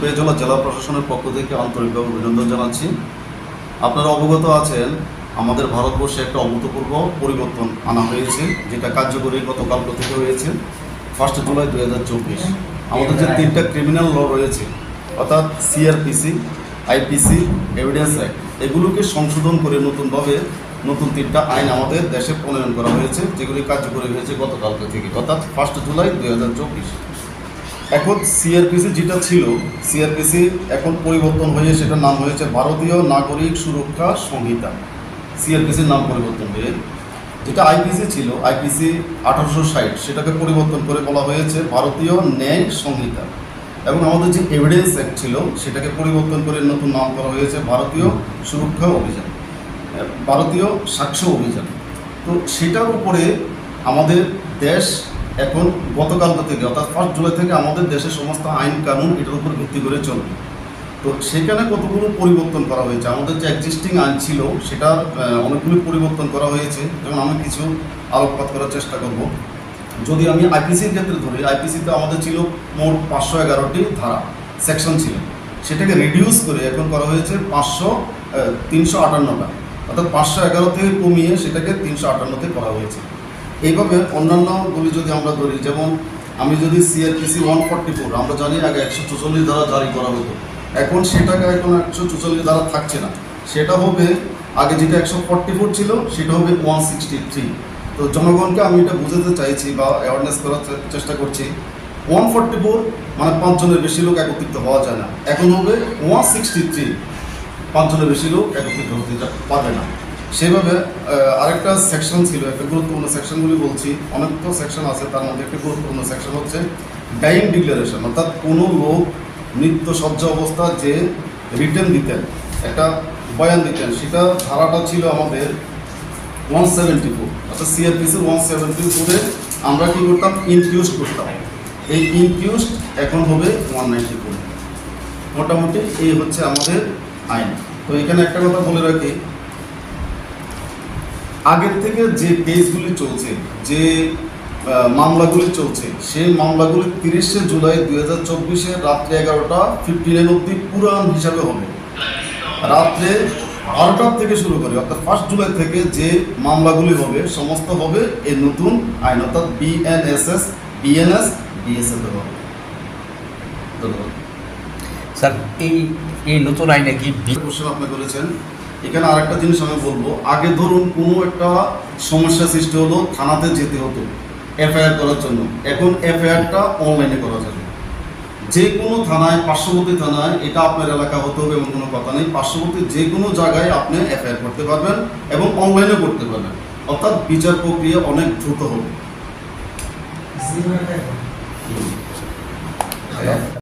সিপাহীজলা জেলা প্রশাসনের পক্ষ থেকে আন্তরিকভাবে অভিনন্দন জানাচ্ছি। আপনারা অবগত আছেন, আমাদের ভারতবর্ষে একটা অভূতপূর্ব পরিবর্তন আনা হয়েছে, যেটা কার্যকরী গতকাল থেকে হয়েছে 1 জুলাই 2024। আমাদের যে 3টা ক্রিমিনাল ল রয়েছে, অর্থাৎ সিআরপিসি, আইপিসি, এভিডেন্স অ্যাক্ট, এগুলোকে সংশোধন করে নতুনভাবে নতুন 3টা আইন আমাদের দেশে প্রণয়ন করা হয়েছে, যেগুলি কার্যকরী হয়েছে গতকাল থেকে, অর্থাৎ 1 জুলাই 2024। এখন সিআরপিসি যেটা ছিল, সিআরপিসি এখন পরিবর্তন হয়ে সেটার নাম হয়েছে ভারতীয় নাগরিক সুরক্ষা সংহিতা। সিআরপিসির নাম পরিবর্তন হয়ে যেটা আইপিসি ছিল, আইপিসি 1860, সেটাকে পরিবর্তন করে বলা হয়েছে ভারতীয় ন্যায় সংহিতা। এবং আমাদের যে এভিডেন্স অ্যাক্ট ছিল, সেটাকে পরিবর্তন করে নতুন নাম করা হয়েছে ভারতীয় সুরক্ষা অভিযান, ভারতীয় সাক্ষ্য অভিযান। তো সেটার উপরে আমাদের দেশ এখন গতকাল থেকে, অর্থাৎ 1 জুলাই থেকে আমাদের দেশের সমস্ত আইন কানুন এটার উপর ভিত্তি করে চলবে। তো সেখানে কতগুলো পরিবর্তন করা হয়েছে। আমাদের যে এক্সিস্টিং আইন ছিল সেটার অনেকগুলো পরিবর্তন করা হয়েছে, যেমন আমি কিছু আলোকপাত করার চেষ্টা করব। যদি আমি আইপিসির ক্ষেত্রে ধরি, আইপিসিতে আমাদের ছিল মোট 511টি ধারা, সেকশন ছিল, সেটাকে রিডিউস করে এখন করা হয়েছে 358টা, অর্থাৎ 511 থেকে কমিয়ে সেটাকে 358তে করা হয়েছে। এইভাবে অন্যান্যগুলি যদি আমরা ধরি, যেমন আমি যদি সিআরপিসি 144, আমরা জানি আগে 144 ধারা জারি করা হতো, এখন সেটাকে এখন 144 ধারা থাকছে না, সেটা হবে আগে যেটা 144 ছিল সেটা হবে 163। তো জনগণকে আমি এটা বোঝাতে চাইছি বা অ্যাওয়ারনেস করার চেষ্টা করছি, 144 মানে 5 জনের বেশি লোক একত্রিত হওয়া যায় না, এখন হবে 163, 5 জনের বেশি লোক একত্রিত হতে পারবে না। সেভাবে আরেকটা সেকশন ছিল, একটা গুরুত্বপূর্ণ সেকশনগুলি বলছি, অনেক তো সেকশন আছে, তার মধ্যে একটা গুরুত্বপূর্ণ সেকশন হচ্ছে ডাইং ডিক্লারেশন, অর্থাৎ কোনো লোক মৃত্যু সজ্জা অবস্থা যে রিটেন দিতেন, একটা বয়ান দিতেন, সেটা ধারাটা ছিল আমাদের 174, অর্থাৎ সিআরপিসি 174-এ আমরা কী করতাম, ইনফিউজড করতাম। এই ইনফিউজড এখন হবে 194। মোটামুটি এই হচ্ছে আমাদের আইন। তো এখানে একটা কথা বলে রাখি, আগের থেকে যে কেসগুলি চলছে, যে মামলাগুলি চলছে, সেই মামলাগুলি 30 জুলাই 2024 রাত্রে 11:15 অবধি পুরান হিসাবে হবে। রাত্রে 12টার থেকে শুরু করে, অর্থাৎ 1 জুলাই থেকে যে মামলাগুলি হবে সমস্ত হবে এই নতুন আইন, অর্থাৎ বিএনএসএস, বিএনএস, বিএসএফ হবে। ধন্যবাদ স্যার। এই নতুন আইনে কি কোশ্চেন আপনি করেছেন, এখানে আরেকটা জিনিস আমি বলবো, আগে ধরুন কোনো একটা সমস্যা সৃষ্টি হলো, থানাতে যেতে হতো এফআইআর করার জন্য, এখন এফআইআরটা অনলাইনে করা যাবে। যে কোনো থানায়, পার্শ্ববর্তী থানায়, এটা আপনার এলাকা হতে হবে এমন কোনো কথা নেই, পার্শ্ববর্তী যে কোনো জায়গায় আপনি এফআইআর করতে পারবেন এবং অনলাইনে করতে পারবেন, অর্থাৎ বিচার প্রক্রিয়া অনেক দ্রুত হবে।